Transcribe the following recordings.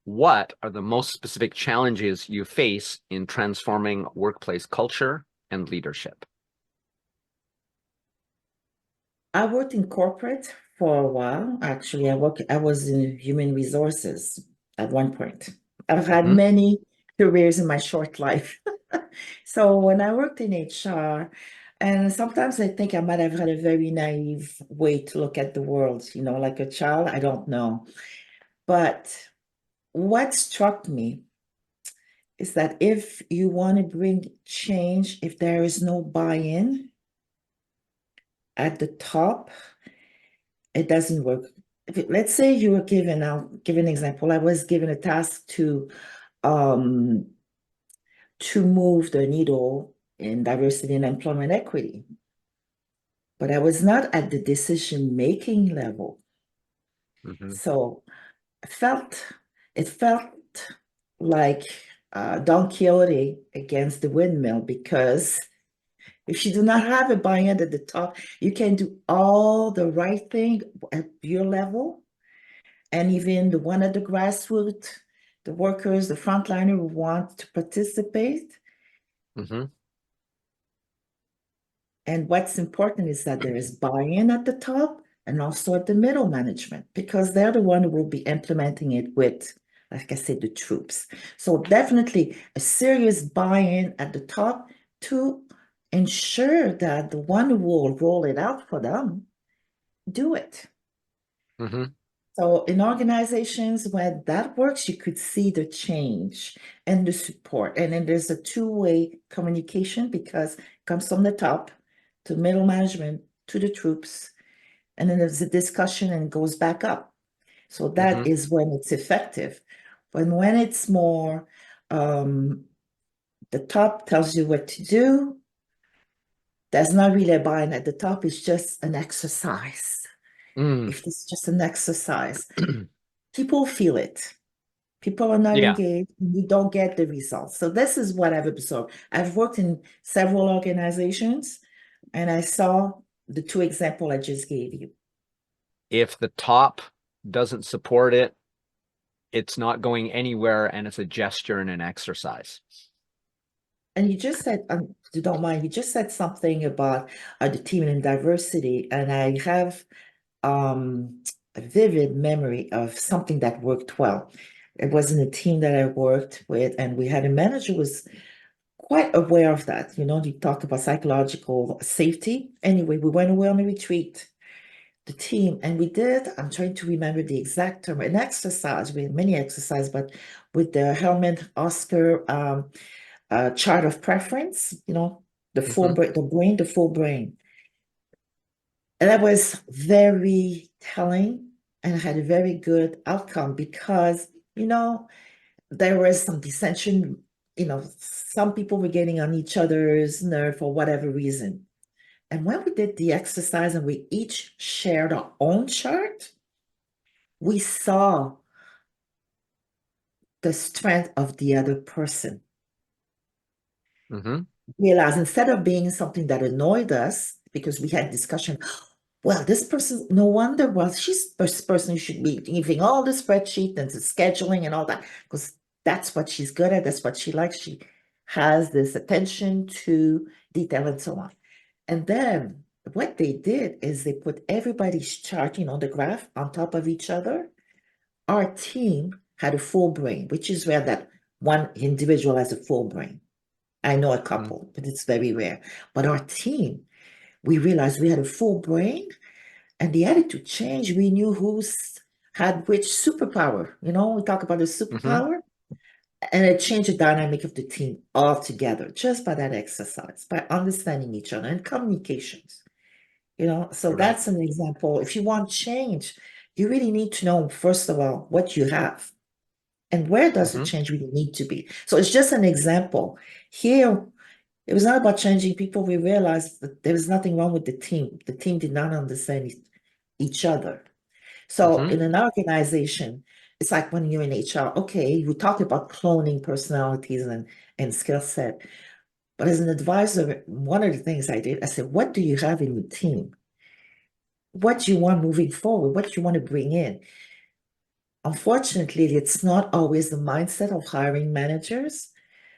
What are the most specific challenges you face in transforming workplace culture and leadership? I worked in corporate for a while. Actually, I was in human resources at one point. I've had Hmm. many careers in my short life. So when I worked in HR, and sometimes I think I might have had a very naive way to look at the world, like a child, I don't know. But what struck me is that if you want to bring change, if there is no buy-in at the top, it doesn't work. Let's say you were given, I'll give an example. I was given a task um to move the needle in diversity and employment equity, but I was not at the decision-making level. Hmm. So it felt like Don Quixote against the windmill because if you do not have a buy-in at the top, you can do all the right thing at your level. And even the one at the grassroots, the workers, the frontliner who want to participate. Hmm. And what's important is that there is buy-in at the top and also at the middle management, because they're the one who will be implementing it with, like I said, the troops. So definitely a serious buy-in at the top to ensure that the one who will roll it out for them do it. Hmm. So in organizations where that works, you could see the change and the support. And then there's a two-way communication because it comes from the top to middle management to the troops. And then there's a discussion and goes back up. So that Hmm. is when it's effective. But when it's more, um, the top tells you what to do, there's not really a buy-in at the top, it's just an exercise. Mm. If it's just an exercise, people feel it. People are not Yeah. engaged, and you don't get the results. So this is what I've observed. I've worked in several organizations, and I saw the two examples I just gave you. If the top doesn't support it, it's not going anywhere and it's a gesture and an exercise. And you just said, if you don't mind, you just said something about the team and diversity, and I have a vivid memory of something that worked well. It was in a team that I worked with, and we had a manager who was quite aware of that. You talk about psychological safety. Anyway, we went away on a retreat, the team, and we did, I'm trying to remember the exact term, an exercise. We had many exercises, but with the Helmut Oscar chart of preference, the full Hmm. brain, the full brain. And that was very telling and had a very good outcome because, there was some dissension. Some people were getting on each other's nerve for whatever reason. And when we did the exercise and we each shared our own chart, we saw the strength of the other person. Hmm. Realize instead of being something that annoyed us, because we had discussion, well, this person, no wonder, well, she's this person who should be giving all the spreadsheet and the scheduling and all that, because that's what she's good at, that's what she likes. She has this attention to detail and so on. And then what they did is they put everybody's chart, the graph on top of each other. Our team had a full brain, which is rare that one individual has a full brain. I know a couple, but it's very rare. But our team, we realized we had a full brain and the attitude changed. We knew who's had which superpower. We talk about the Hmm. superpower, and it changed the dynamic of the team altogether just by that exercise, by understanding each other and communications. So Right. that's an example. If you want change, you really need to know, first of all, what you have and where does the Hmm. change really need to be. So it's just an example. Here, it was not about changing people. We realized that there was nothing wrong with the team. The team did not understand each other. So Hmm. in an organization, it's like when you're in HR, okay, you talk about cloning personalities and skill set. But as an advisor, one of the things I did, I said, what do you have in your team? What do you want moving forward? What do you want to bring in? unfortunately, it's not always the mindset of hiring managers.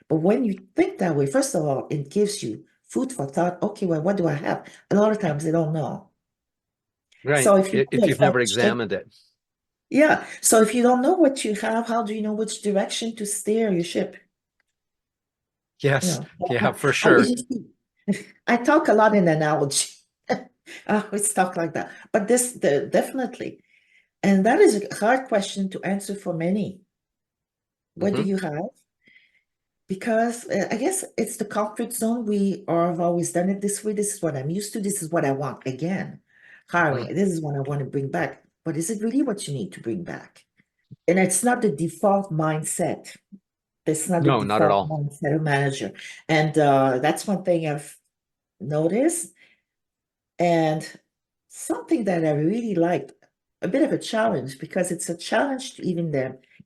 But when you think that way, first of all, it gives you food for thought. Okay, well, what do I have? A lot of times they don't know. Right. So if you do If a you've never fact check, examined it. yeah. So if you don't know what you have, how do you know which direction to steer your ship? You Yes. know, Yeah, for I sure. usually I talk a lot in analogy. I always talk like that. But definitely, and that is a hard question to answer for many. What do Hmm. you have? Because I guess it's the comfort zone. We are have always done it this way. This is what I'm used to. This is what I want. Again, Hmm. hiring. This is what I want to bring back. But is it really what you need to bring back? And it's not the default mindset. It's not the No, not at default all. mindset of manager. And that's one thing I've noticed. And something that I really liked, a bit of a challenge, because it's a challenge to even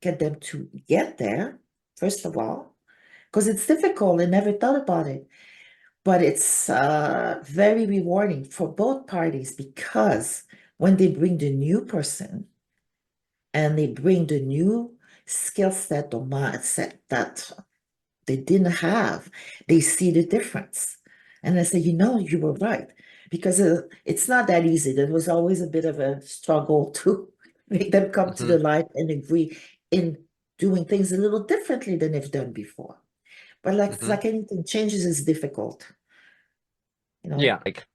get them to get there, first of all, because it's difficult. I never thought about it. But it's very rewarding for both parties because when they bring the new person and they bring the new skill set or mindset that they didn't have, they see the difference. And I say, you were right. Because it's not that easy. There was always a bit of a struggle to make them come to Hmm. the light and agree in doing things a little differently than they've done before. But like, it's Hmm. like anything, changes is difficult, you know. Yeah, like